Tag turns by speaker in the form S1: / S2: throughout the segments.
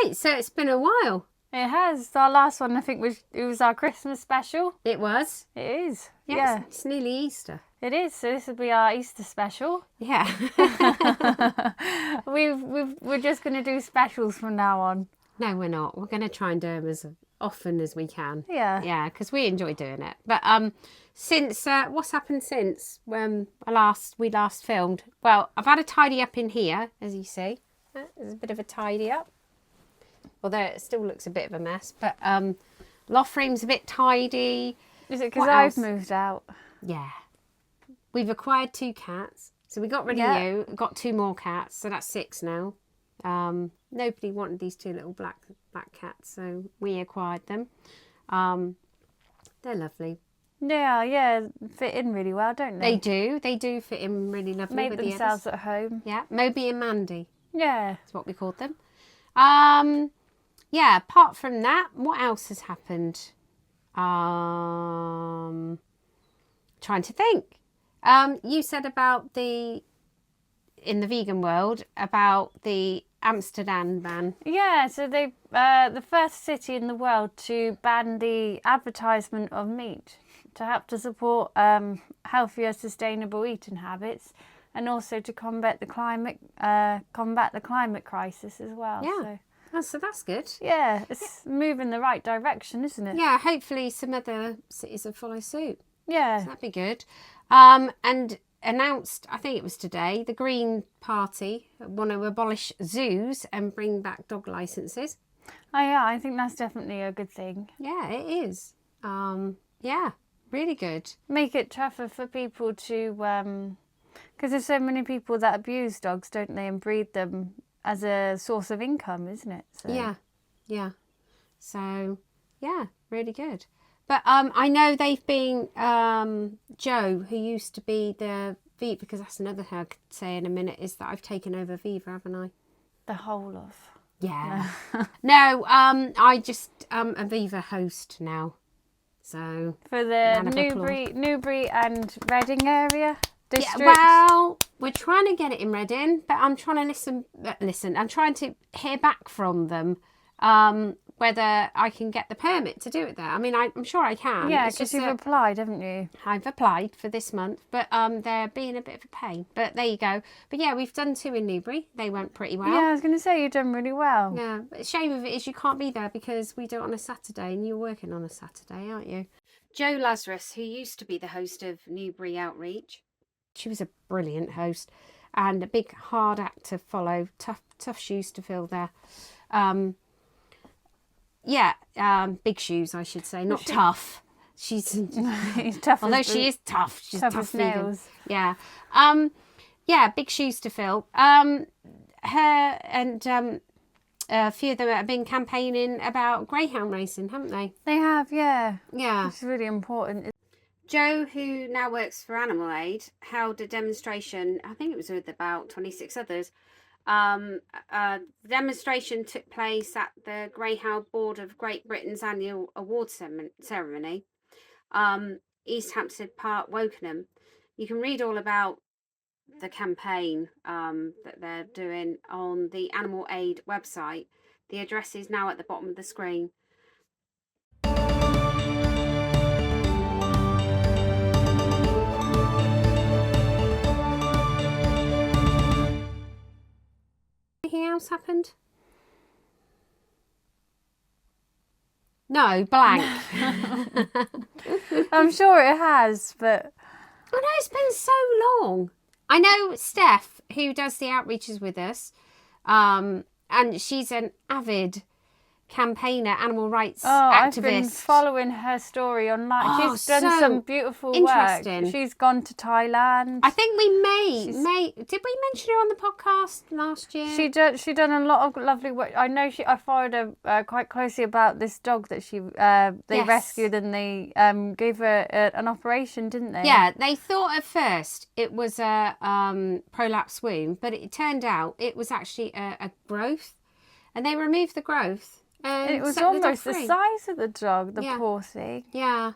S1: right, so it's been a while.
S2: It has. Our last one, I think, was our Christmas special.
S1: It was.
S2: It is.
S1: Yeah. It's nearly Easter.
S2: It is. So this will be our Easter special.
S1: Yeah.
S2: We're just going to do specials from now on.
S1: No, we're not. We're going to try and do them as often as we can.
S2: Yeah.
S1: Yeah, because we enjoy doing it. But since what's happened since when we last filmed? Well, I've had a tidy up in here, as you see. There's a bit of a tidy up. Although it still looks a bit of a mess. But loft room's a bit tidy.
S2: Is it because I've moved out?
S1: Yeah. We've acquired 2 cats. So we got rid of you. Got 2 more cats. So that's 6 now. Nobody wanted these 2 little black cats. So we acquired them. They're lovely.
S2: Yeah. Fit in really well, don't they?
S1: They do fit in really lovely.
S2: Made
S1: with
S2: themselves
S1: the
S2: at home.
S1: Yeah. Moby and Mandy.
S2: Yeah.
S1: That's what we called them. Yeah, apart from that, what else has happened? Trying to think. You said about in the vegan world, about the Amsterdam ban.
S2: Yeah, so they the first city in the world to ban the advertisement of meat to help to support healthier, sustainable eating habits, and also to combat the climate crisis as well.
S1: Yeah. So that's good.
S2: Yeah, it's moving the right direction, isn't it?
S1: Yeah, hopefully some other cities will follow suit.
S2: Yeah.
S1: So that'd be good. And announced, I think it was today, the Green Party want to abolish zoos and bring back dog licences.
S2: Oh yeah, I think that's definitely a good thing.
S1: Yeah, it is. Yeah, really good.
S2: Make it tougher for people to, because there's so many people that abuse dogs, don't they, and breed them as a source of income, isn't it? So.
S1: Yeah. So, yeah, really good. But I know they've been, Joe, who used to be the Viva, because that's another thing I could say in a minute, is that I've taken over Viva, haven't I?
S2: The whole of.
S1: Yeah. No, I just a Viva host now. So
S2: for the Newbury and Reading area district.
S1: Yeah, well, we're trying to get it in Reading, but I'm trying to listen. I'm trying to hear back from them whether I can get the permit to do it there. I mean, I'm sure I can.
S2: Yeah, because you've applied, haven't you?
S1: I've applied for this month, but they're being a bit of a pain. But there you go. But yeah, we've done 2 in Newbury. They went pretty well.
S2: Yeah, I was going to say, you've done really well.
S1: Yeah, but the shame of it is you can't be there because we do it on a Saturday and you're working on a Saturday, aren't you? Joe Lazarus, who used to be the host of Newbury Outreach, she was a brilliant host and a big, hard act to follow. Tough shoes to fill there. Big shoes, I should say, not tough. She's
S2: tough.
S1: Although she is tough. She's tough
S2: as nails.
S1: Yeah. Big shoes to fill. Her and a few of them have been campaigning about greyhound racing, haven't they?
S2: They have, yeah.
S1: Yeah.
S2: It's really important.
S1: Joe, who now works for Animal Aid, held a demonstration, I think it was with about 26 others. The demonstration took place at the Greyhound Board of Great Britain's annual awards ceremony, East Hampstead Park, Wokenham. You can read all about the campaign that they're doing on the Animal Aid website. The address is now at the bottom of the screen. Anything else happened? No, blank.
S2: I'm sure it has, but
S1: I know it's been so long. I know Steph, who does the outreaches with us, and she's an avid campaigner, animal rights activist.
S2: I've been following her story online. She's done some beautiful
S1: interesting
S2: work. She's gone to Thailand.
S1: I think we may did we mention her on the podcast last year?
S2: She done a lot of lovely work. I know I followed her quite closely about this dog that they rescued, and they gave her an operation, didn't they?
S1: Yeah, they thought at first it was a prolapse wound, but it turned out it was actually a growth, and they removed the growth.
S2: It was almost the size of the dog, the poor thing.
S1: Yeah.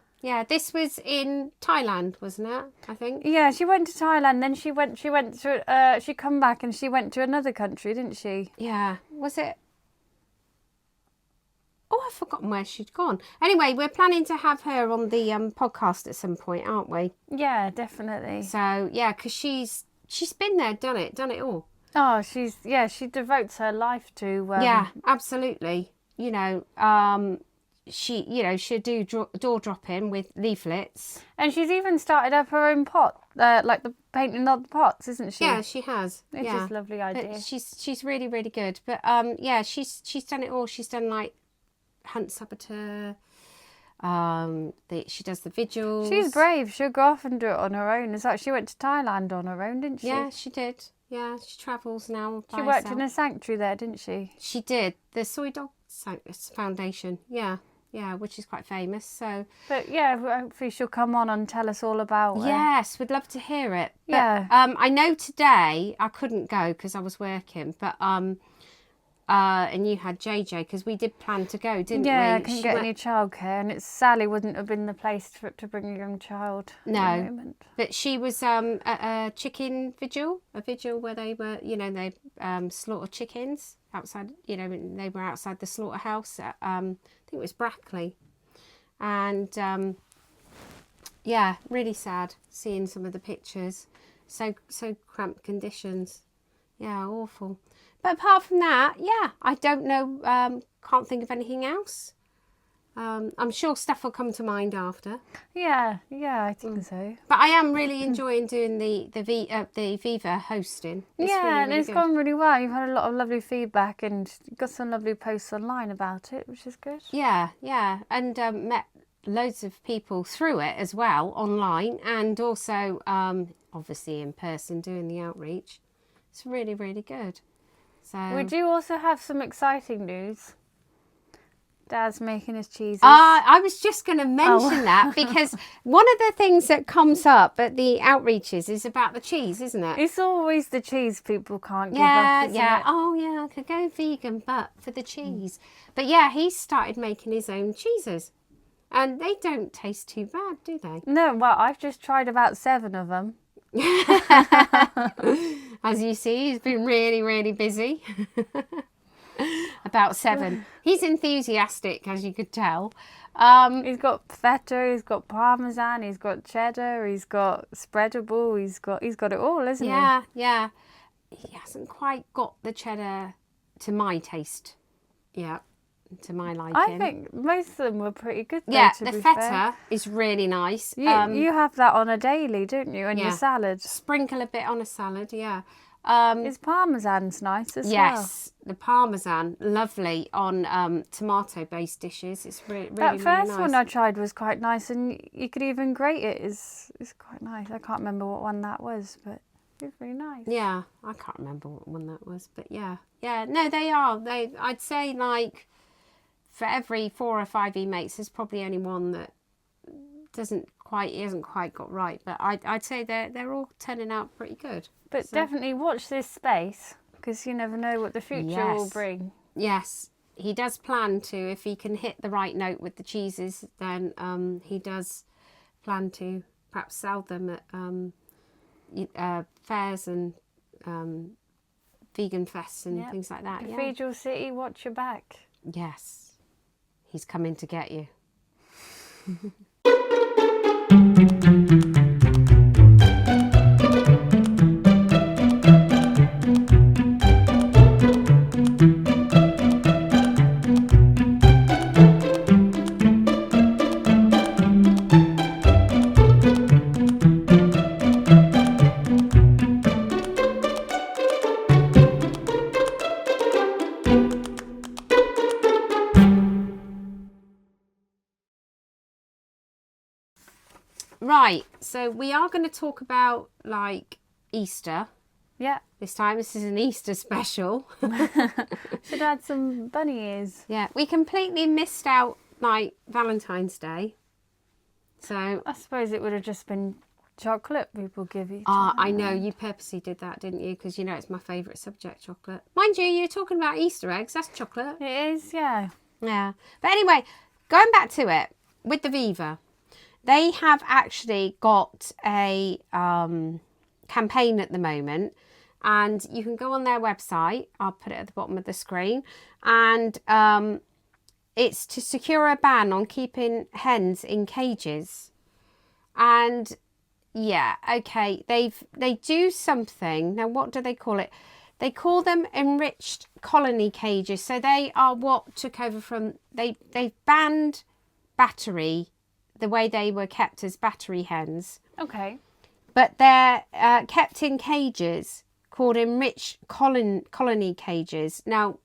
S1: This was in Thailand, wasn't it? I think.
S2: Yeah, she went to Thailand. Then she come back and she went to another country, didn't she?
S1: Yeah. Was it Oh, I've forgotten where she'd gone. Anyway, we're planning to have her on the podcast at some point, aren't we?
S2: Yeah, definitely.
S1: So yeah, because she's been there, done it all.
S2: Oh, she devotes her life to.
S1: Yeah, absolutely. She'll do door dropping with leaflets.
S2: And she's even started up her own pot, like the painting of the pots, isn't she?
S1: Yeah, she has.
S2: It's just a lovely idea.
S1: But she's really, really good. But yeah, she's done it all. She's done like Hunt Saboteur. She does the Vigils.
S2: She's brave. She'll go off and do it on her own. It's like she went to Thailand on her own, didn't she?
S1: Yeah, she did. Yeah, she travels now.
S2: She worked in a sanctuary there, didn't she?
S1: She did. The Soy Dog Foundation. Yeah, which is quite famous. So.
S2: But yeah, hopefully she'll come on and tell us all about it.
S1: Yes, we'd love to hear it. But,
S2: Yeah.
S1: I know today I couldn't go because I was working, but and you had JJ because we did plan to go, didn't we?
S2: Yeah, I couldn't get any childcare, and Sally wouldn't have been the place to bring a young child.
S1: No, but she was at a chicken vigil, where they were, they slaughtered chickens outside. They were outside the slaughterhouse at I think it was Brackley, and yeah, really sad seeing some of the pictures. So cramped conditions. Yeah, awful. But apart from that, yeah, I don't know, can't think of anything else. I'm sure stuff will come to mind after.
S2: Yeah, I think so.
S1: But I am really enjoying doing the Viva hosting. It's really,
S2: and it's
S1: good.
S2: gone really well. You've had a lot of lovely feedback and got some lovely posts online about it, which is good.
S1: Yeah, and met loads of people through it as well, online, and also obviously in person doing the outreach. It's really, really good. So
S2: We do also have some exciting news. Dad's making his cheeses.
S1: I was just going to mention that because one of the things that comes up at the outreaches is about the cheese, isn't it?
S2: It's always the cheese people can't give up, isn't it?
S1: Oh, yeah, I could go vegan, but for the cheese. But yeah, he started making his own cheeses. And they don't taste too bad, do they?
S2: No, well, I've just tried about 7 of them.
S1: As you see, he's been really, really busy. About 7. He's enthusiastic, as you could tell.
S2: He's got feta, he's got parmesan, he's got cheddar, he's got spreadable, he's got it all, isn't he?
S1: Yeah. He hasn't quite got the cheddar to my taste. Yeah. To my liking.
S2: I think most of them were pretty good though,
S1: yeah,
S2: to
S1: the
S2: be
S1: feta
S2: fair.
S1: is really nice.
S2: You have that on a daily, don't you? And your salad.
S1: Sprinkle a bit on a salad, yeah.
S2: Is parmesan's nice as well?
S1: Yes, the parmesan, lovely on tomato-based dishes. It's really
S2: that
S1: really
S2: first
S1: nice.
S2: one I tried was quite nice, and you could even grate it. It's quite nice. I can't remember what one that was, but it was really nice.
S1: Yeah, I can't remember what one that was, but yeah. No, they are. I'd say like for every 4 or 5 he makes, there's probably only one that hasn't quite got right. But I'd say they're all turning out pretty good.
S2: But definitely watch this space, because you never know what the future will bring.
S1: Yes, he does plan to. If he can hit the right note with the cheeses, then he does plan to perhaps sell them at fairs and vegan fests and things like that.
S2: Cathedral City, watch your back.
S1: Yes, he's coming to get you. Right, so we are going to talk about like Easter.
S2: Yeah.
S1: This time, this is an Easter special.
S2: Should add some bunny ears.
S1: Yeah, we completely missed out like Valentine's Day. So
S2: I suppose it would have just been chocolate people give each
S1: I
S2: other.
S1: know you purposely did that, didn't you? Because you know it's my favourite subject, chocolate. Mind you, you're talking about Easter eggs. That's chocolate.
S2: It is, yeah.
S1: Yeah. But anyway, going back to it with the Viva, they have actually got a campaign at the moment, and you can go on their website. I'll put it at the bottom of the screen, and it's to secure a ban on keeping hens in cages. And yeah, okay, they do something. Now, what do they call it? They call them enriched colony cages. So they are what took over from, they banned battery, the way they were kept as battery hens.
S2: Okay.
S1: But they're kept in cages called enriched colony cages. Now,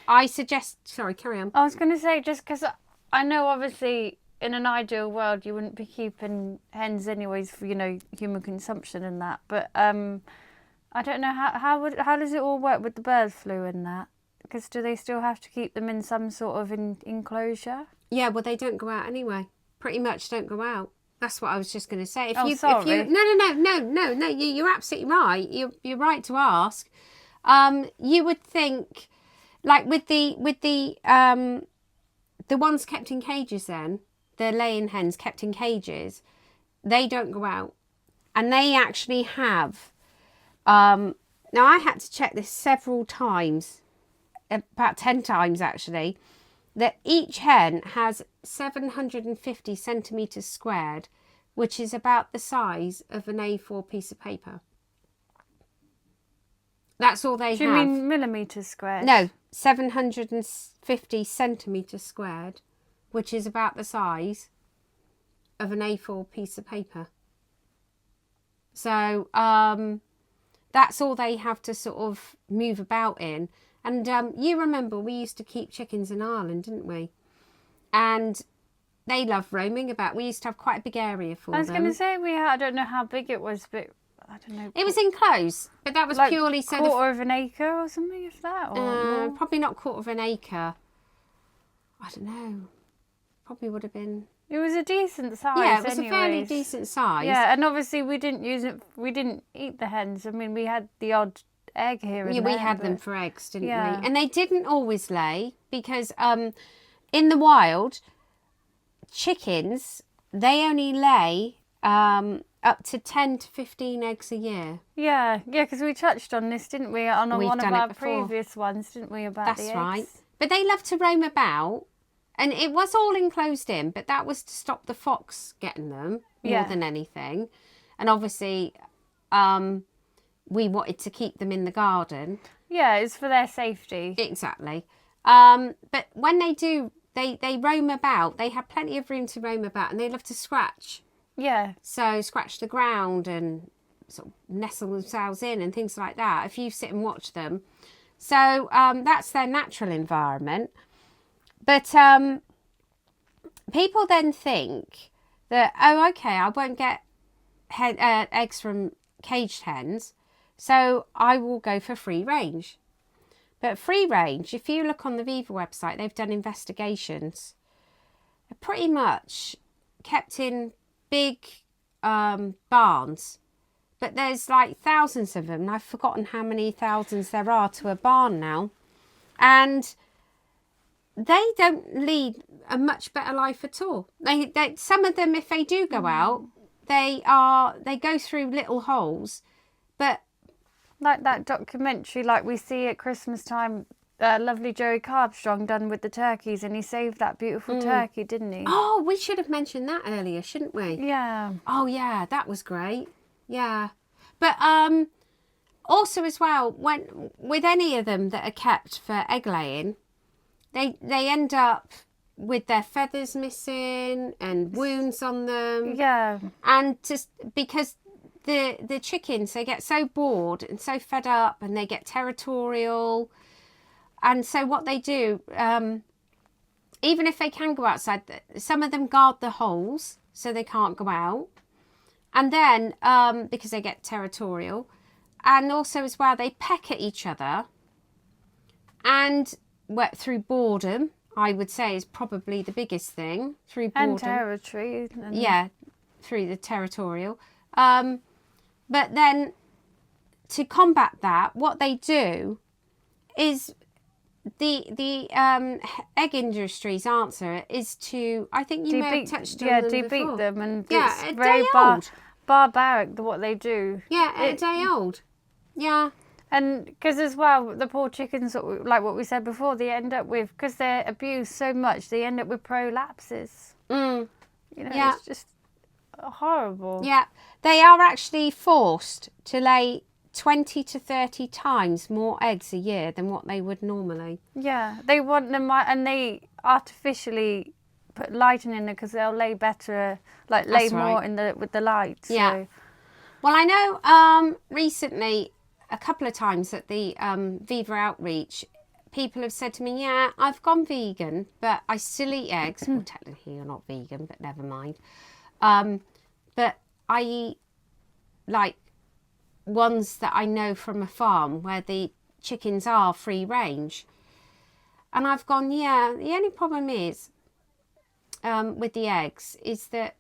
S1: I suggest, sorry, carry on.
S2: I was going to say, just because I know obviously in an ideal world you wouldn't be keeping hens anyways for, you know, human consumption and that. But I don't know, how does it all work with the bird flu and that? Because do they still have to keep them in some sort of enclosure?
S1: Yeah, well, they don't go out anyway. Pretty much don't go out. That's what I was just going to say.
S2: Sorry.
S1: No. You're absolutely right. You're right to ask. You would think, like with the ones kept in cages, then the laying hens kept in cages, they don't go out, and they actually have. Now I had to check this several times, about 10 times actually, that each hen has 750 centimetres squared, which is about the size of an A4 piece of paper. That's all they have.
S2: Do you mean millimetres squared?
S1: No, 750 centimetres squared, which is about the size of an A4 piece of paper. So that's all they have to sort of move about in. And you remember we used to keep chickens in Ireland, didn't we? And they love roaming about. We used to have quite a big area for them.
S2: I was going to say I don't know how big it was, but I don't know.
S1: It was enclosed, but that was
S2: like
S1: purely so
S2: quarter of an acre or something, if that. Or
S1: probably not quarter of an acre. I don't know. Probably would have been.
S2: It was a decent size.
S1: Yeah, it was
S2: anyways.
S1: a fairly decent size.
S2: Yeah, and obviously we didn't use it. We didn't eat the hens. I mean, we had the odd egg here and there.
S1: Yeah, we had them for eggs, didn't we?
S2: Yeah.
S1: And they didn't always lay because in the wild, chickens, they only lay up to 10 to 15 eggs a year.
S2: Yeah, because we touched on this, didn't we? On one of our previous ones, didn't we? About the eggs. That's right.
S1: But they love to roam about. And it was all enclosed in, but that was to stop the fox getting them more than anything. And obviously, we wanted to keep them in the garden.
S2: Yeah, it's for their safety.
S1: Exactly. But when they do, they roam about. They have plenty of room to roam about, and they love to scratch.
S2: Yeah.
S1: So scratch the ground and sort of nestle themselves in and things like that, if you sit and watch them. So that's their natural environment. But people then think that, oh, okay, I won't get eggs from caged hens, so I will go for free range. But free range, if you look on the Viva website, they've done investigations. They're pretty much kept in big barns, but there's like thousands of them. And I've forgotten how many thousands there are to a barn now. And they don't lead a much better life at all. They some of them, if they do go out, they go through little holes, but
S2: like that documentary, like we see at Christmas time, lovely Joey Carbstrong done with the turkeys, and he saved that beautiful turkey, didn't he?
S1: Oh, we should have mentioned that earlier, shouldn't we?
S2: Yeah.
S1: Oh yeah, that was great. Yeah, but also as well, when with any of them that are kept for egg laying, they end up with their feathers missing and wounds on them.
S2: Yeah.
S1: And just because the chickens, they get so bored and so fed up, and they get territorial. And so what they do, even if they can go outside, some of them guard the holes so they can't go out. And then, because they get territorial, and also as well, they peck at each other. And through boredom, I would say, is probably the biggest thing. Through boredom.
S2: And territory.
S1: Yeah, through the territorial. But then, to combat that, what they do is the egg industry's answer is to, I think you may have touched on them before.
S2: Debeat them, and
S1: yeah,
S2: it's very barbaric what they do.
S1: Yeah, a day old. Yeah.
S2: And because as well, the poor chickens, like what we said before, they end up with, because they're abused so much, they end up with prolapses.
S1: Mm.
S2: You know,
S1: Yeah.
S2: it's just horrible.
S1: Yeah, they are actually forced to lay 20 to 30 times more eggs a year than what they would normally.
S2: Yeah, they want them, and they artificially put lighting in there because they'll lay better, like lay
S1: That's
S2: more
S1: right.
S2: with the light.
S1: Yeah.
S2: So.
S1: Well, I know recently, a couple of times at the Viva outreach, people have said to me, yeah, I've gone vegan, but I still eat eggs. Well, technically you're not vegan, but never mind. But I eat like ones that I know from a farm where the chickens are free range. And I've gone, yeah, the only problem is with the eggs is that,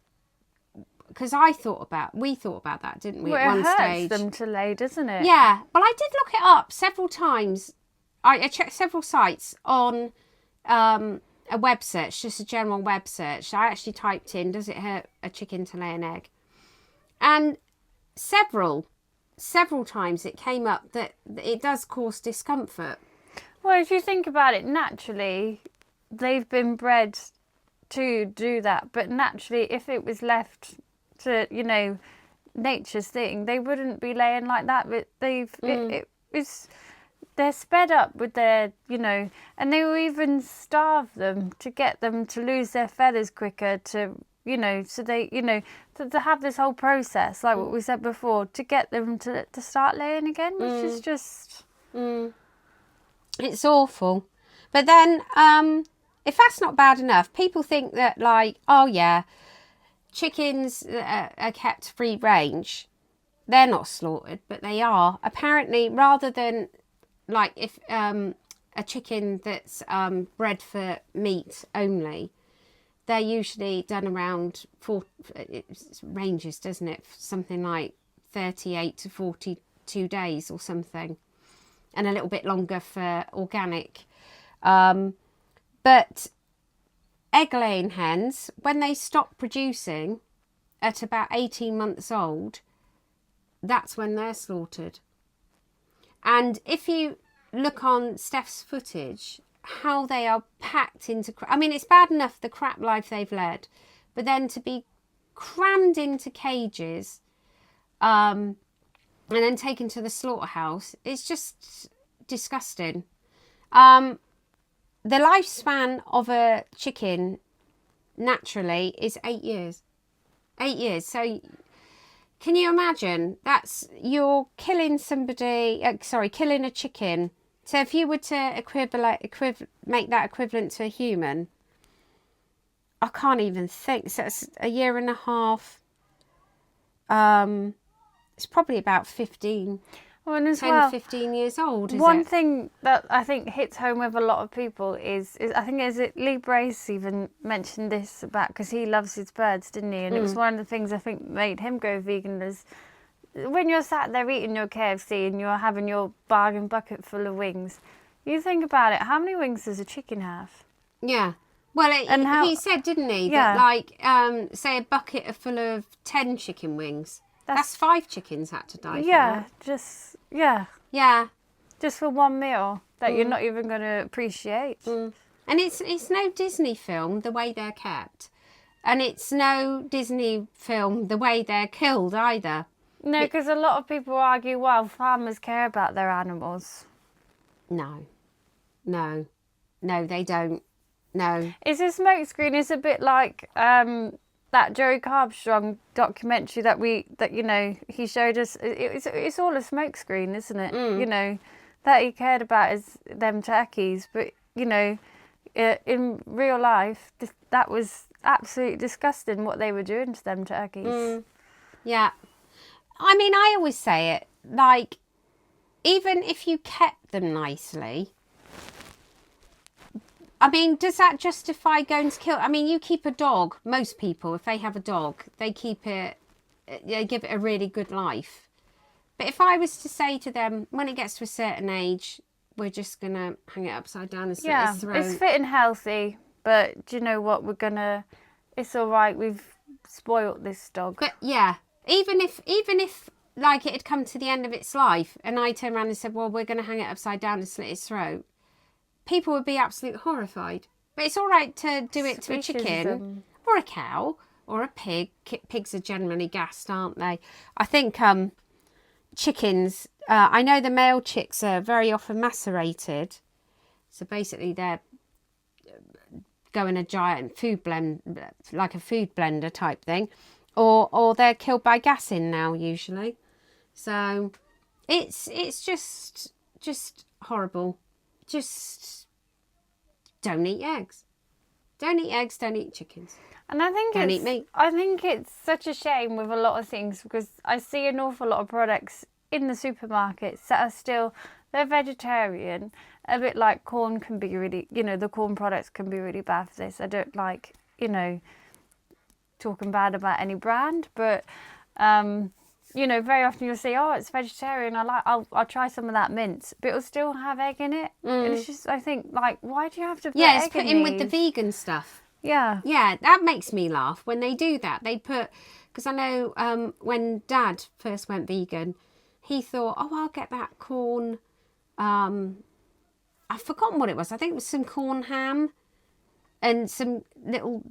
S1: because we thought about that, didn't we,
S2: Well,
S1: at one
S2: it hurts
S1: stage?
S2: them to lay, doesn't it?
S1: Yeah, well, I did look it up several times. I checked several sites on a web search, just a general web search. I actually typed in, does it hurt a chicken to lay an egg? And several times it came up that it does cause discomfort.
S2: Well, if you think about it, naturally, they've been bred to do that. But naturally, if it was left to, you know, nature's thing, they wouldn't be laying like that. But they're sped up with their, you know, and they will even starve them to get them to lose their feathers quicker, to, you know, so they, you know, to have this whole process, like what we said before, to get them to start laying again, which is just...
S1: It's awful. But then, if that's not bad enough, people think that, like, oh yeah, chickens are kept free range. They're not slaughtered, but they are. Apparently, rather than, like, if a chicken that's bred for meat only, they're usually done around it ranges, doesn't it? Something like 38 to 42 days or something. And a little bit longer for organic. But egg-laying hens, when they stop producing at about 18 months old, that's when they're slaughtered. And if you look on Steph's footage, how they are packed into... I mean, it's bad enough the crap life they've led, but then to be crammed into cages... and then taken to the slaughterhouse, it's just disgusting. The lifespan of a chicken naturally is 8 years. 8 years. So can you imagine? You're killing somebody, killing a chicken. So if you were to make that equivalent to a human, I can't even think. So it's a year and a half. It's probably about 15,
S2: Well, and as
S1: 10,
S2: well,
S1: 15 years old, is
S2: one
S1: it?
S2: thing that I think hits home with a lot of people is I think Lee Brace even mentioned this about, because he loves his birds, didn't he? And it was one of the things I think made him go vegan, is when you're sat there eating your KFC and you're having your bargain bucket full of wings, you think about it, how many wings does a chicken have?
S1: Yeah. Well, he said, didn't he,
S2: Yeah.
S1: that, like, say a bucket full of 10 chicken wings. That's 5 chickens had to die for that.
S2: Yeah, just for one meal that you're not even going to appreciate.
S1: And it's no Disney film the way they're kept, and it's no Disney film the way they're killed either.
S2: No, because a lot of people argue, well, farmers care about their animals.
S1: No, they don't. No.
S2: It's a smokescreen. It's a bit like that Joey Carbstrong documentary that you know, he showed us. It's all a smokescreen, isn't it? You know, that he cared about is them turkeys, but you know, in real life, that was absolutely disgusting what they were doing to them turkeys.
S1: Yeah. I mean, I always say it, like, even if you kept them nicely, I mean, does that justify going to kill? I mean, you keep a dog, most people, if they have a dog, they give it a really good life. But if I was to say to them, when it gets to a certain age, we're just going to hang it upside down and slit its throat.
S2: It's fit and healthy, but do you know what? It's all right, we've spoilt this dog.
S1: But yeah, even if like it had come to the end of its life and I turned around and said, well, we're going to hang it upside down and slit its throat, people would be absolutely horrified. But it's all right to do it to a chicken or a cow or a pig. Pigs are generally gassed, aren't they? I think chickens, I know the male chicks are very often macerated. So basically they're going a giant food blend, like a food blender type thing. Or they're killed by gassing now usually. So it's just horrible. Just don't eat eggs. Don't eat eggs, don't eat chickens.
S2: And I think
S1: don't eat meat.
S2: I think it's such a shame with a lot of things, because I see an awful lot of products in the supermarkets that are still, they're vegetarian. A bit like corn can be really, the corn products can be really bad for this. I don't like, talking bad about any brand, but very often you'll say, oh, it's vegetarian, I'll try some of that mince, but it'll still have egg in it. And it's just, I think, like, why do you have to put egg
S1: it's put in with the vegan stuff.
S2: Yeah
S1: that makes me laugh when they do that. They put, because I know when Dad first went vegan, he thought, oh, I'll get that corn, I've forgotten what it was, I think it was some corn ham and some little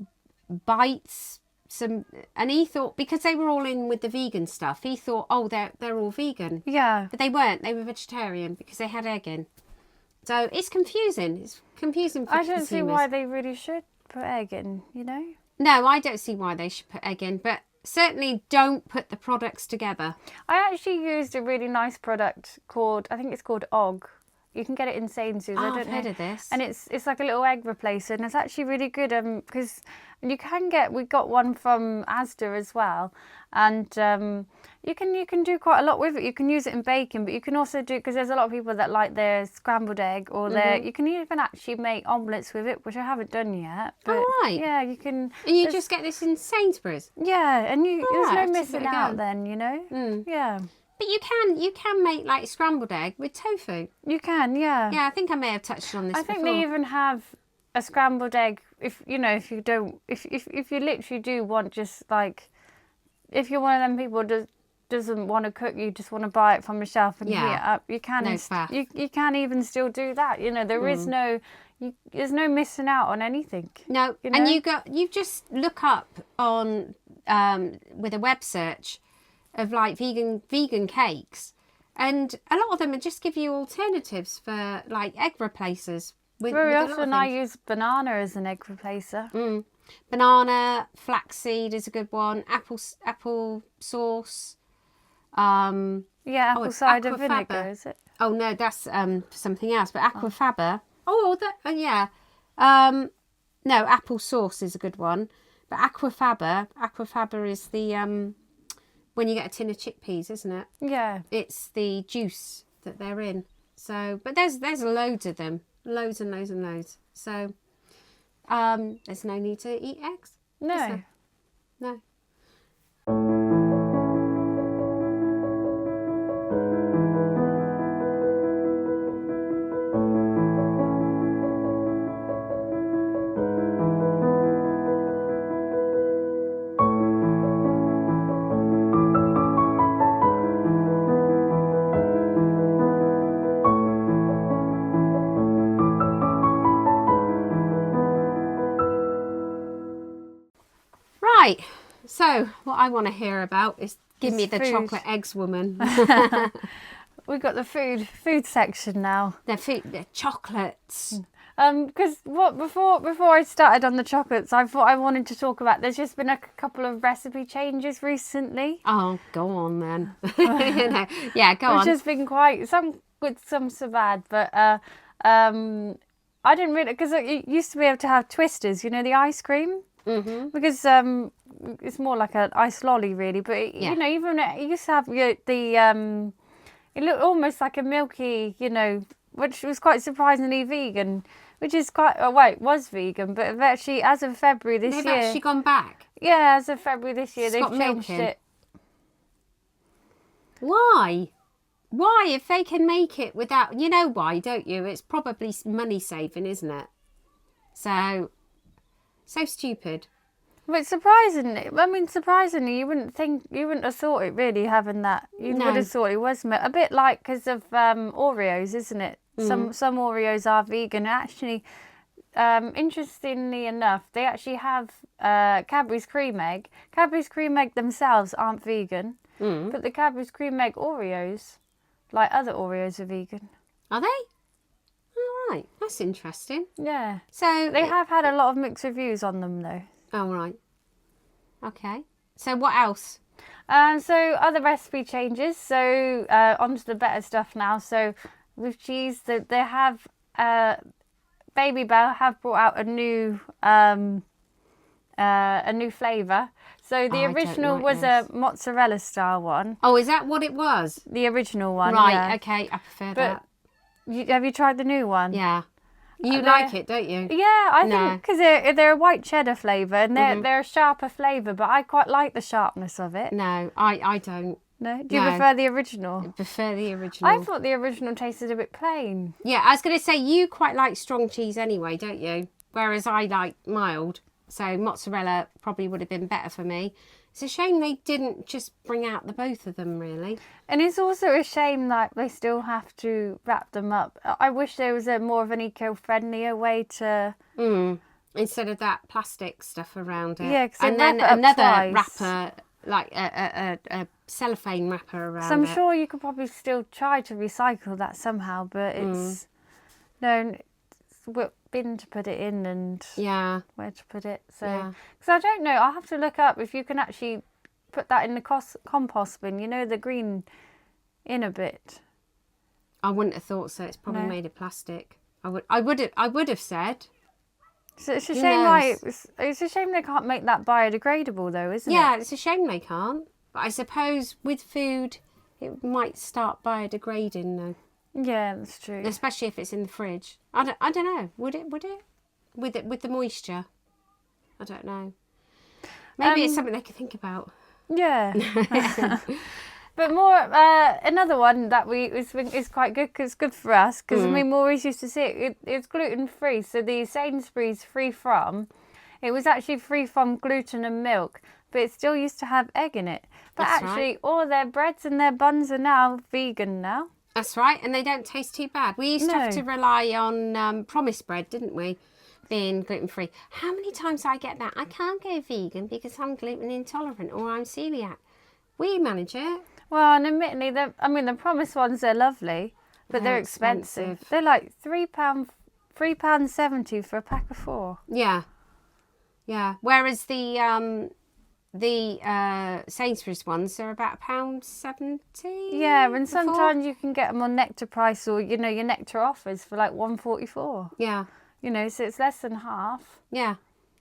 S1: bites, and he thought, because they were all in with the vegan stuff, he thought, oh, they're all vegan.
S2: Yeah,
S1: but they weren't. They were vegetarian because they had egg in. So it's confusing. It's confusing for consumers.
S2: I don't see why they really should put egg in.
S1: No, I don't see why they should put egg in, but certainly don't put the products together.
S2: I actually used a really nice product called, I think it's called Og. You can get it in Sainsbury's.
S1: I've heard of this.
S2: And it's like a little egg replacer, and it's actually really good. Because we got one from Asda as well, and you can do quite a lot with it. You can use it in baking, but you can also do, because there's a lot of people that like their scrambled egg or you can even actually make omelettes with it, which I haven't done yet. But
S1: right.
S2: Yeah, you can.
S1: And you just get this in Sainsbury's.
S2: Yeah, and there's no missing out then, Yeah.
S1: But you can make like scrambled egg with tofu.
S2: You can, yeah.
S1: Yeah, I think I may have touched on this before.
S2: I think they even have a scrambled egg if you literally do want, just like, if you're one of them people who doesn't want to cook, you just want to buy it from the shelf and heat it up, you can.
S1: No faff.
S2: You can even still do that. There is there's no missing out on anything.
S1: No, and you just look up on with a web search of like vegan cakes, and a lot of them just give you alternatives for like egg replacers.
S2: Very often I use banana as an egg replacer.
S1: Banana, flaxseed is a good one. Apple sauce.
S2: Apple cider vinegar, is it?
S1: Oh no, that's something else. But aquafaba. No, apple sauce is a good one. But aquafaba is the when you get a tin of chickpeas, isn't it?
S2: Yeah.
S1: It's the juice that they're in. So, but there's loads of them. Loads and loads and loads. So, there's no need to eat eggs.
S2: No.
S1: No. Right, so what I want to hear about is give me the
S2: food.
S1: chocolate eggs woman.
S2: We've got the food section now.
S1: The chocolates.
S2: Because before I started on the chocolates, I thought I wanted to talk about, there's just been a couple of recipe changes recently.
S1: Oh, go on then. Yeah, go on.
S2: Which has been quite, some good, some so bad, but I didn't really, because you used to be able to have twisters, the ice cream. Mm-hmm. Because it's more like an ice lolly, really. But even it used to have it looked almost like a milky, which was quite surprisingly vegan. Which is it was vegan, but actually, as of February this year,
S1: they've actually gone back.
S2: Yeah, as of February this year, they've changed it.
S1: Why? Why, if they can make it without? You know why, don't you? It's probably money saving, isn't it? So stupid.
S2: But surprisingly, you wouldn't have thought it really having that. You
S1: No.
S2: would have thought it was a bit like because of Oreos, isn't it? Some Oreos are vegan. Actually, interestingly enough, they actually have Cadbury's cream egg. Cadbury's cream egg themselves aren't vegan, but the Cadbury's cream egg Oreos, like other Oreos, are vegan.
S1: Are they? All right, that's interesting.
S2: Yeah.
S1: So
S2: They have had a lot of mixed reviews on them though.
S1: Oh right. Okay. So what else?
S2: So other recipe changes. So onto the better stuff now. So with cheese, they have Baby Bell have brought out a new flavour. So the
S1: I don't
S2: original
S1: like
S2: was
S1: this.
S2: a mozzarella style one.
S1: Oh, is that what it was?
S2: The original one,
S1: Right.
S2: yeah.
S1: Okay. I prefer
S2: But have you tried the new one?
S1: that. Yeah. You
S2: they're-
S1: like it, don't you?
S2: Yeah, I
S1: No.
S2: think because they're a white cheddar flavour and they're a sharper flavour, but I quite like the sharpness of it.
S1: No, I don't.
S2: No, do you
S1: No.
S2: prefer the original?
S1: I prefer the original.
S2: I thought the original tasted a bit plain.
S1: Yeah, I was going to say you quite like strong cheese anyway, don't you? Whereas I like mild. So mozzarella probably would have been better for me. It's a shame they didn't just bring out the both of them, really.
S2: And it's also a shame that they still have to wrap them up. I wish there was a more of an eco-friendlier way to...
S1: Instead of that plastic stuff around it.
S2: Yeah, 'cause they
S1: and then
S2: wrap it up
S1: another
S2: twice.
S1: wrapper, like a cellophane wrapper around
S2: So I'm
S1: it.
S2: sure you could probably still try to recycle that somehow, but it's... No, it's what bin to put it in and
S1: Yeah.
S2: where to put it. So,
S1: Yeah.
S2: because I don't know, I'll have to look up if you can actually put that in the compost bin. You know, the green inner bit.
S1: I wouldn't have thought so. It's probably
S2: No.
S1: made of plastic. I would have said.
S2: So it's a
S1: Who
S2: shame why
S1: knows?
S2: it's a shame they can't make that biodegradable though, isn't it?
S1: Yeah, it's a shame they can't. But I suppose with food, it might start biodegrading though.
S2: Yeah, that's true.
S1: Especially if it's in the fridge. I don't know. Would it? With the moisture? I don't know. Maybe it's something they could think about.
S2: Yeah. But more another one that is quite good because it's good for us because I mean we always used to see it's gluten free. So the Sainsbury's free from, it was actually free from gluten and milk, but it still used to have egg in it. But
S1: That's
S2: actually
S1: right.
S2: all their breads and their buns are now vegan now.
S1: That's right, and they don't taste too bad. We used to have
S2: No.
S1: to rely on Promise bread, didn't we? Being gluten free. How many times I get that? I can't go vegan because I'm gluten intolerant or I'm celiac. We manage it.
S2: Well, and admittedly, the Promise ones are lovely, but they're expensive. They're like £3.70 for a pack of 4.
S1: Yeah, yeah. Whereas the Sainsbury's ones are about £1.70.
S2: Yeah, and
S1: for
S2: sometimes you can get them on Nectar price or your Nectar offers for like £1.44.
S1: Yeah,
S2: So it's less than half.
S1: yeah.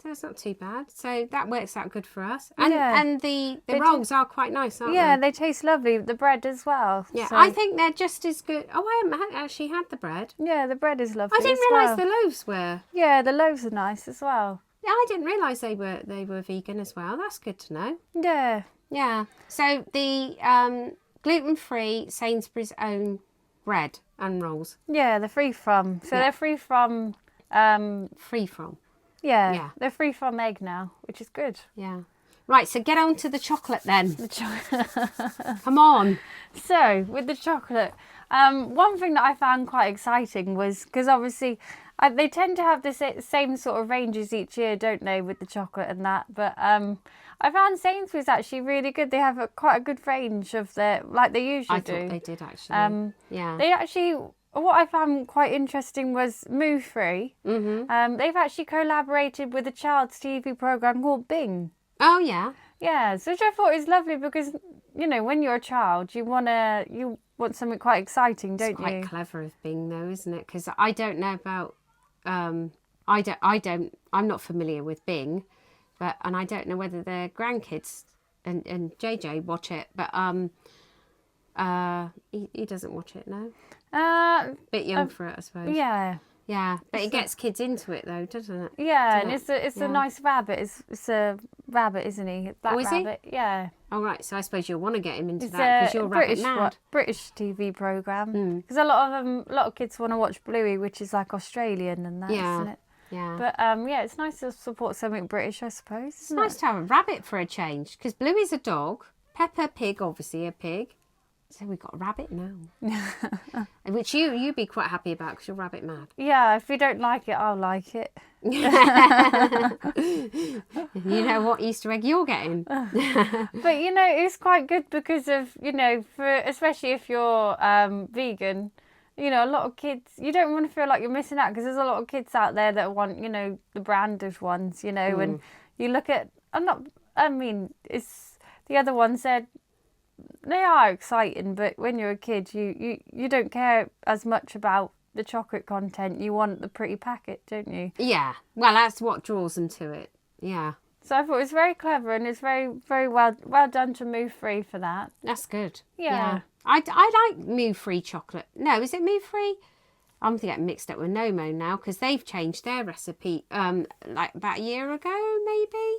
S1: So it's not too bad. So that works out good for us. And
S2: Yeah.
S1: and the
S2: They
S1: rolls are quite nice, aren't
S2: Yeah,
S1: they?
S2: they taste lovely. The bread as well.
S1: Yeah,
S2: So-
S1: I think they're just as good. Oh, I haven't actually had the bread.
S2: Yeah, the bread is lovely.
S1: I didn't
S2: as
S1: realise
S2: well.
S1: the loaves were.
S2: Yeah, the loaves are nice as well.
S1: Yeah, I didn't realise they were vegan as well. That's good to know.
S2: Yeah.
S1: Yeah. So the gluten-free Sainsbury's own bread and rolls.
S2: Yeah, they're free from. So
S1: Yeah.
S2: they're free from.
S1: Free from.
S2: Yeah,
S1: Yeah.
S2: they're free from egg now, which is good.
S1: Yeah. Right, so get on to the chocolate then.
S2: The chocolate.
S1: Come on.
S2: So with the chocolate, one thing that I found quite exciting was because obviously they tend to have the same sort of ranges each year, don't they, with the chocolate and that. But I found Sainsbury's actually really good. They have quite a good range of their, like they usually
S1: I
S2: do.
S1: thought they did actually. Yeah.
S2: They actually, what I found quite interesting was Moo Free.
S1: Mm-hmm.
S2: They've actually collaborated with a child's TV program called Bing.
S1: Oh, yeah.
S2: Yeah, so which I thought is lovely because when you're a child, you want something quite exciting, don't
S1: It's quite
S2: you?
S1: clever of Bing, though, isn't it? Because I don't know about. I'm not familiar with Bing, and I don't know whether their grandkids and JJ watch it, but he doesn't watch it, no. Bit young for it, I suppose.
S2: Yeah,
S1: Yeah, but it gets kids into it though, doesn't it?
S2: yeah, and
S1: Doesn't
S2: it's
S1: Yeah.
S2: a nice rabbit. It's a rabbit, isn't he? Black
S1: Oh, is he?
S2: rabbit. Yeah,
S1: Oh right, so I suppose you'll want to get him into
S2: it's
S1: that because
S2: a
S1: you're rabbit
S2: British
S1: mad.
S2: British TV program. Because a lot of kids want to watch Bluey, which is like Australian and that,
S1: Yeah.
S2: isn't it?
S1: Yeah.
S2: But yeah, it's nice to support something British, I suppose.
S1: It's nice to have a rabbit for a change, because Bluey's a dog, Peppa Pig, obviously a pig. So we've got a rabbit now. Which you'd be quite happy about, because you're rabbit mad.
S2: Yeah, if you don't like it, I'll like it.
S1: You know what Easter egg you're getting.
S2: But you know, it's quite good because of, you know, for especially if you're vegan, you know, a lot of kids, you don't want to feel like you're missing out, because there's a lot of kids out there that want, you know, the branded ones, you know, and you look at, it's the other ones, they are exciting, but when you're a kid, you don't care as much about the chocolate content. You want the pretty packet, don't you?
S1: Yeah. Well, that's what draws them to it. Yeah.
S2: So I thought it was very clever, and it's very, very well done to Move Free for that.
S1: That's good.
S2: Yeah.
S1: I like Move Free chocolate. No, is it Move Free? I'm getting mixed up with Nomo now, because they've changed their recipe like about a year ago, maybe.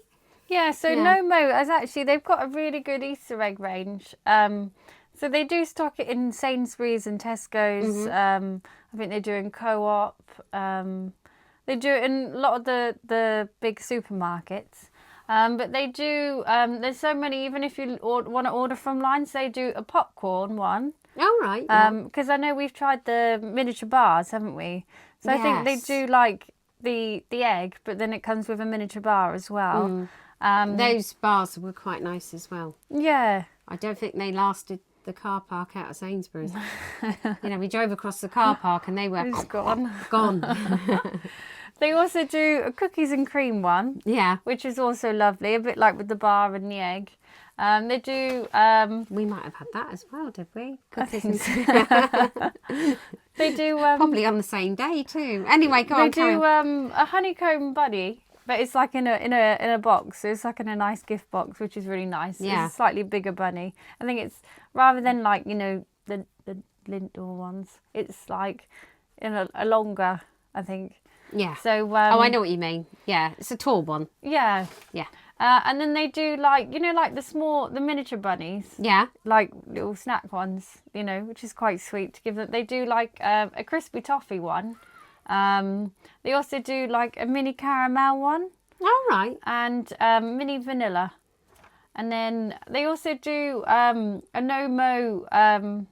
S2: Yeah, so Nomo they've got a really good Easter egg range. So they do stock it in Sainsbury's and Tesco's. I think they do in Co-op. They do it in a lot of the big supermarkets. But they do, there's so many, even if you want to order from lines, they do a popcorn one.
S1: Oh, right.
S2: Because I know we've tried the miniature bars, haven't we? So I think they do like the egg, but then it comes with a miniature bar as well.
S1: Those bars were quite nice as well.
S2: Yeah.
S1: I don't think they lasted the car park out of Sainsbury's. You know, we drove across the car park and they were
S2: gone.
S1: Gone.
S2: They also do a cookies and cream one.
S1: Yeah.
S2: Which is also lovely, a bit like with the bar and the egg. They do...
S1: we might have had that as well, did we? Cookies
S2: and
S1: cream.
S2: They do...
S1: probably on the same day too. Anyway, go on.
S2: They do a honeycomb bunny, but it's like in a box. So it's like in a nice gift box, which is really nice.
S1: Yeah.
S2: It's a slightly bigger bunny. I think it's, rather than like, you know, the Lindor ones, it's like in a longer, I think.
S1: Yeah.
S2: So
S1: I know what you mean. Yeah, it's a tall one.
S2: Yeah.
S1: Yeah.
S2: And then they do like, you know, like the miniature bunnies.
S1: Yeah.
S2: Like little snack ones, you know, which is quite sweet to give them. They do like a crispy toffee one. They also do like a mini caramel one.
S1: All right.
S2: And mini vanilla. And then they also do a Nomo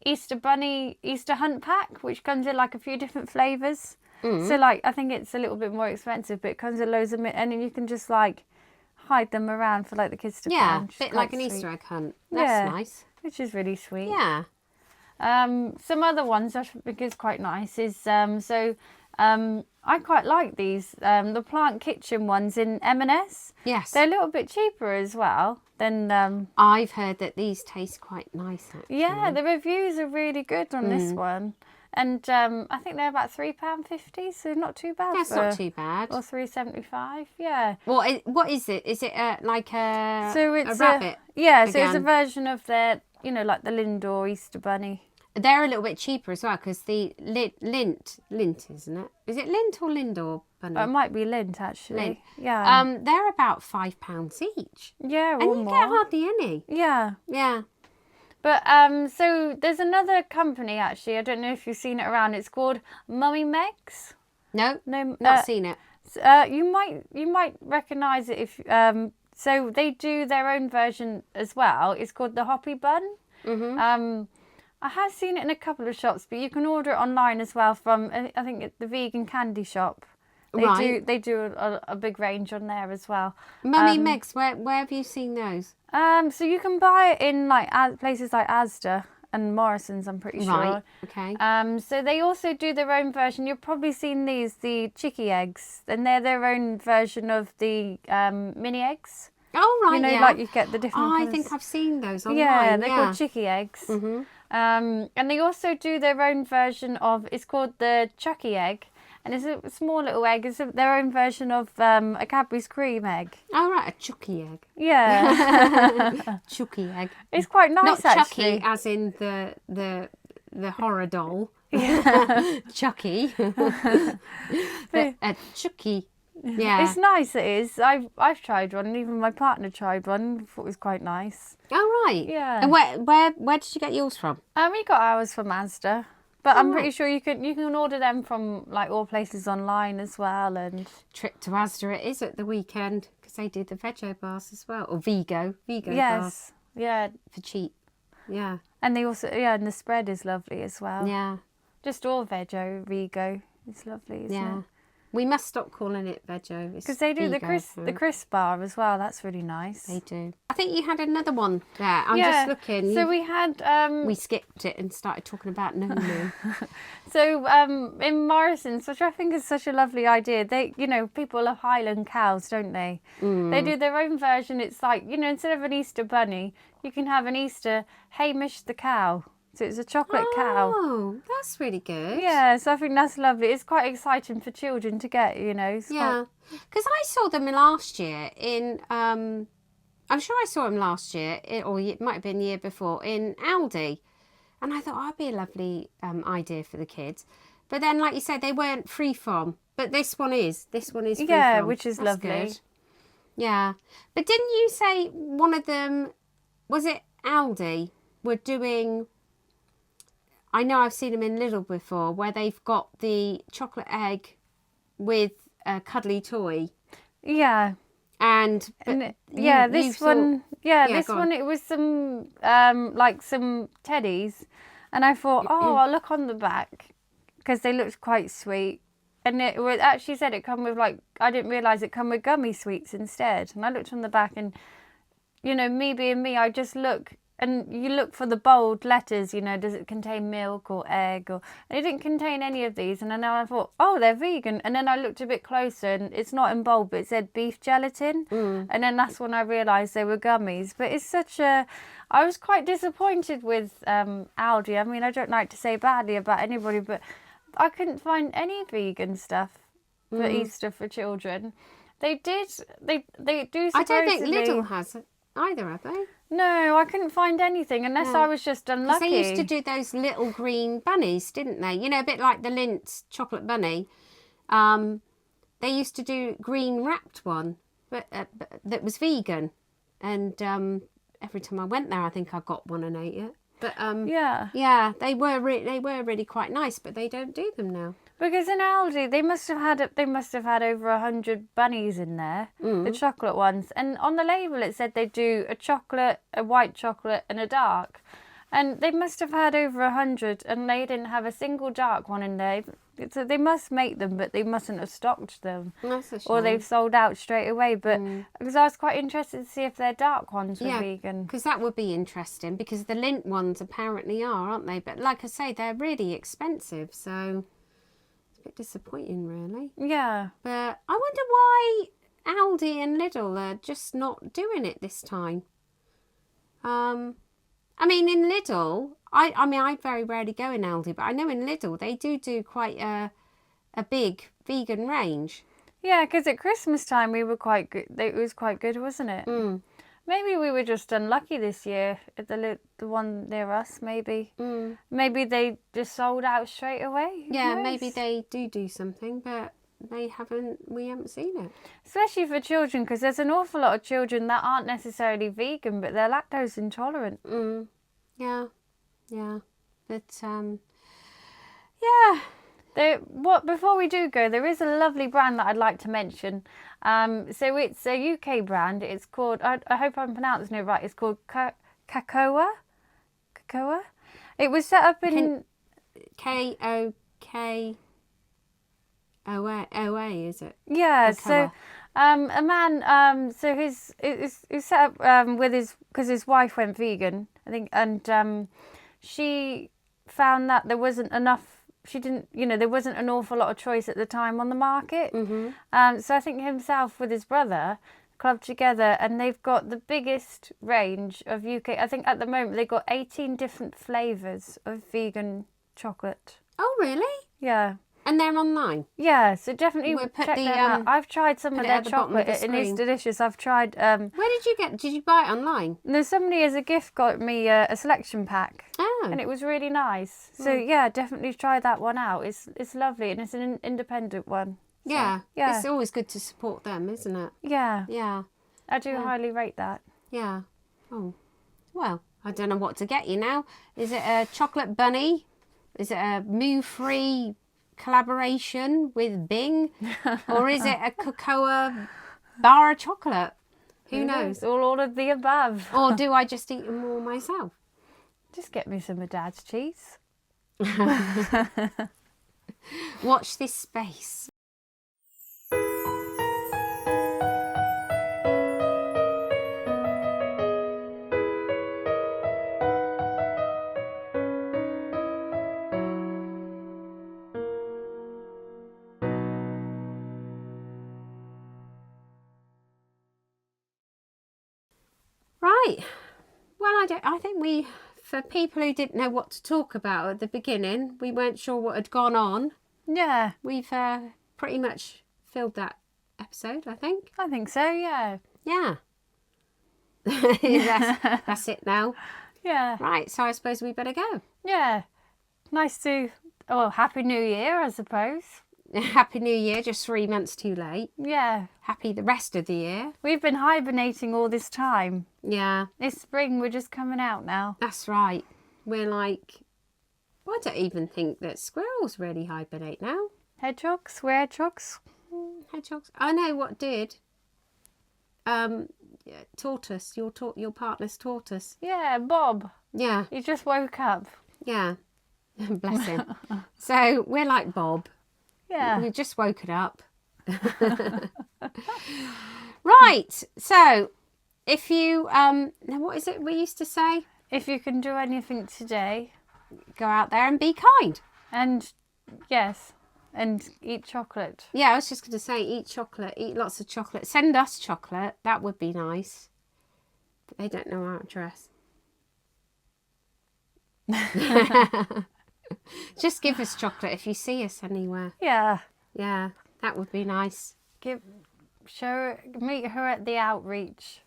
S2: Easter bunny Easter hunt pack, which comes in like a few different flavours. So like, I think it's a little bit more expensive, but it comes with loads of and then you can just like hide them around for like the kids to find.
S1: Yeah, a bit like an Easter egg hunt. That's nice.
S2: Which is really sweet.
S1: Yeah.
S2: Some other ones I think is quite nice is I quite like these the Plant Kitchen ones in M&S.
S1: Yes.
S2: They're a little bit cheaper as well than
S1: I've heard that these taste quite nice actually.
S2: Yeah, the reviews are really good on this one. And I think they're about £3.50, so not too bad.
S1: That's not too bad.
S2: Or £3.75, yeah.
S1: What is it? Is it like a
S2: so
S1: rabbit?
S2: it's a version of their, you know, like the Lindor Easter Bunny.
S1: They're a little bit cheaper as well, because the lint, isn't it? Is it Lint or Lindor bunny?
S2: It might be Lint, actually.
S1: Lint.
S2: Yeah.
S1: They're about £5 each.
S2: Yeah,
S1: and you get hardly any.
S2: Yeah.
S1: Yeah.
S2: But so there's another company actually. I don't know if you've seen it around. It's called Mummy Meg's.
S1: No, not seen it.
S2: You might recognise it if. So they do their own version as well. It's called the Hoppy Bun. I have seen it in a couple of shops, but you can order it online as well from I think the vegan candy shop. They do a big range on there as well.
S1: Mummy Meg's, where have you seen those?
S2: So you can buy it in like places like Asda and Morrison's, I'm pretty sure.
S1: Right. Okay.
S2: So they also do their own version. You've probably seen these, the chicky eggs, and they're their own version of the mini eggs.
S1: Oh right.
S2: You know,
S1: yeah.
S2: like you get the different.
S1: I think I've seen those online.
S2: Yeah, they're called chicky eggs. And they also do their own version of. It's called the Chucky egg. And it's a small little egg. It's their own version of a Cadbury's cream egg.
S1: Oh, right, a Chucky egg.
S2: Yeah.
S1: Chucky egg.
S2: It's quite nice,
S1: Not
S2: actually.
S1: Chucky, as in the horror doll. Yeah. Chucky. But a Chucky. Yeah.
S2: It's nice, it is. I've tried one, and even my partner tried one. Thought it was quite nice.
S1: Oh, right.
S2: Yeah.
S1: And where did you get yours from?
S2: We got ours from Asda. But I'm pretty sure you can order them from like all places online as well. And
S1: trip to Asda it is at the weekend because they do the veggie bars as well, or Vigo bars
S2: yes, yeah,
S1: for cheap. Yeah,
S2: and they also and the spread is lovely as well.
S1: yeah,
S2: Just all Vigo. It's lovely, isn't it?
S1: We must stop calling it veggie
S2: Because they do
S1: Vigo,
S2: the crisp bar as well. That's really nice.
S1: They do. I think you had another one there. I'm just looking.
S2: So we had
S1: we skipped it and started talking about Nunu.
S2: So in Morrison's, which I think is such a lovely idea, they, people love Highland cows, don't they? They do their own version. It's like, instead of an Easter bunny, you can have an Easter Hamish the cow. So it's a chocolate cow.
S1: Oh, that's really good.
S2: Yeah, so I think that's lovely. It's quite exciting for children to get, Because
S1: I saw them last year in, I'm sure I saw them last year, or it might have been the year before, in Aldi. And I thought, that'd be a lovely idea for the kids. But then, like you said, they weren't free from. But this one is. This one is free from.
S2: Yeah, which is
S1: that's
S2: lovely.
S1: Good. Yeah. But didn't you say one of them, was it Aldi, were doing... I know I've seen them in Lidl before, where they've got the chocolate egg with a cuddly toy.
S2: Yeah.
S1: This one,
S2: it was some, some teddies. And I thought, I'll look on the back, because they looked quite sweet. And it actually said it come with, I didn't realise it come with gummy sweets instead. And I looked on the back and, me being me, I just look... And you look for the bold letters, does it contain milk or egg? And it didn't contain any of these. And then I thought, they're vegan. And then I looked a bit closer and it's not in bold, but it said beef gelatin. And then that's when I realised they were gummies. But it's I was quite disappointed with Aldi. I mean, I don't like to say badly about anybody, but I couldn't find any vegan stuff for Easter for children. They do supposedly...
S1: I don't think Lidl has either, have they?
S2: No, I couldn't find anything unless I was just unlucky.
S1: They used to do those little green bunnies, didn't they? A bit like the Lindt chocolate bunny. They used to do green wrapped one, but that was vegan. And every time I went there, I think I got one and ate it. But they were really quite nice, but they don't do them now.
S2: Because in Aldi, they must have had over 100 bunnies in there, the chocolate ones. And on the label, it said they do a chocolate, a white chocolate, and a dark. And they must have had over 100, and they didn't have a single dark one in there. So they must make them, but they mustn't have stocked them.
S1: That's a shame.
S2: Or they've sold out straight away. But because I was quite interested to see if their dark ones were vegan.
S1: Because that would be interesting, because the Lindt ones apparently are, aren't they? But like I say, they're really expensive, so... a bit disappointing, really.
S2: Yeah.
S1: But I wonder why Aldi and Lidl are just not doing it this time. I mean, in Lidl, I very rarely go in Aldi, but I know in Lidl they do quite a big vegan range.
S2: Yeah, because at Christmas time we were quite good. It was quite good, wasn't it? Maybe we were just unlucky this year at the one near us, maybe. Maybe they just sold out straight away.
S1: Yeah, maybe they do something, but we haven't seen it.
S2: Especially for children, because there's an awful lot of children that aren't necessarily vegan, but they're lactose intolerant.
S1: Yeah. But,
S2: before we do go, there is a lovely brand that I'd like to mention. So it's a UK brand. It's called, I hope I'm pronouncing it right, it's called Kakoa. It was set up in...
S1: Kokoa, is it?
S2: Yeah,
S1: Kakoa.
S2: so a man, so he's set up because his wife went vegan, I think, and she found that there wasn't enough. There wasn't an awful lot of choice at the time on the market. So I think himself with his brother clubbed together, and they've got the biggest range of UK. I think at the moment they've got 18 different flavours of vegan chocolate.
S1: Oh, really?
S2: Yeah.
S1: And they're online?
S2: Yeah, so definitely
S1: We'll put
S2: check
S1: the,
S2: them out. I've tried some of their
S1: at the bottom of
S2: chocolate
S1: the
S2: and it's
S1: screen.
S2: delicious. I've tried...
S1: Where did you buy it online?
S2: There's somebody as a gift got me a selection pack.
S1: Oh.
S2: And it was really nice. So yeah, definitely try that one out. It's lovely, and it's an independent one. So,
S1: Yeah.
S2: Yeah.
S1: It's always good to support them, isn't it?
S2: Yeah.
S1: Yeah.
S2: I do highly rate that.
S1: Yeah. Oh. Well, I don't know what to get you now. Is it a chocolate bunny Is it a moo-free collaboration with Bing? Or is it a cocoa bar of chocolate? Who knows?
S2: All of the above.
S1: Or do I just eat them all myself?
S2: Just get me some of Dad's cheese.
S1: Watch this space. Right. Well, I think we, for people who didn't know what to talk about at the beginning, we weren't sure what had gone on.
S2: Yeah.
S1: We've pretty much filled that episode, I think.
S2: I think so, yeah.
S1: Yeah. That's it now.
S2: Yeah.
S1: Right, so I suppose we better go.
S2: Yeah. Nice to... Oh, Happy New Year, I suppose.
S1: Happy New Year, just 3 months too late.
S2: Yeah.
S1: Happy the rest of the year.
S2: We've been hibernating all this time.
S1: Yeah.
S2: It's spring, we're just coming out now.
S1: That's right. We're like... Well, I don't even think that squirrels really hibernate now.
S2: Hedgehogs? We're hedgehogs?
S1: Hedgehogs. I know what did. Tortoise. Your partner's tortoise.
S2: Yeah, Bob.
S1: Yeah.
S2: He just woke up.
S1: Yeah. Bless him. So we're like Bob.
S2: Yeah.
S1: We've just woken up. Right. So if you now what is it we used to say?
S2: If you can do anything today.
S1: Go out there and be kind.
S2: And yes. And eat chocolate.
S1: Yeah, I was just going to say eat chocolate. Eat lots of chocolate. Send us chocolate. That would be nice. But they don't know our address. Just give us chocolate if you see us anywhere.
S2: Yeah.
S1: Yeah, that would be nice.
S2: Meet her at the outreach.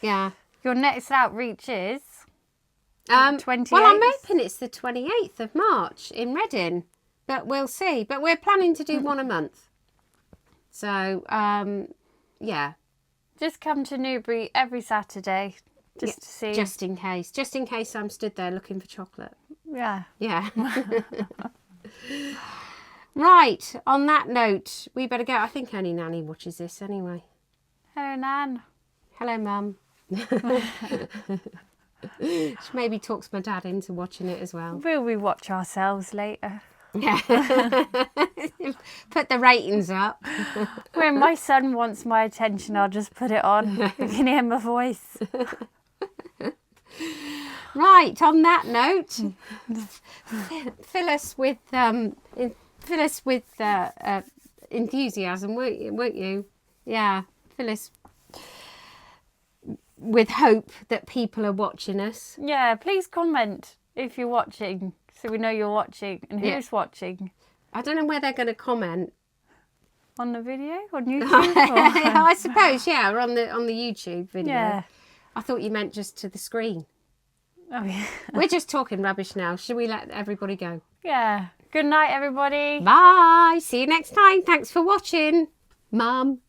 S1: Yeah.
S2: Your next outreach is
S1: 28th. Well, I'm hoping it's the 28th of March in Reading, but we'll see. But we're planning to do one a month. So, yeah.
S2: Just come to Newbury every Saturday just to see.
S1: Just in case. Just in case I'm stood there looking for chocolate.
S2: Yeah.
S1: Yeah. Right, on that note, we better go. I think only Nanny watches this anyway.
S2: Hello, Nan.
S1: Hello, Mum. She maybe talks my dad into watching it as well.
S2: Will we watch ourselves later?
S1: Yeah. Put the ratings up.
S2: When my son wants my attention, I'll just put it on. You can hear my voice.
S1: Right, on that note, fill us with enthusiasm, won't you? Yeah, fill us with hope that people are watching us.
S2: Yeah, please comment if you're watching, so we know you're watching and who's watching.
S1: I don't know where they're going to comment.
S2: On the video? On YouTube?
S1: I suppose, yeah, or on the YouTube video.
S2: Yeah.
S1: I thought you meant just to the screen.
S2: Oh, yeah.
S1: We're just talking rubbish now. Should we let everybody go?
S2: Yeah. Good night, everybody.
S1: Bye. See you next time. Thanks for watching, Mum.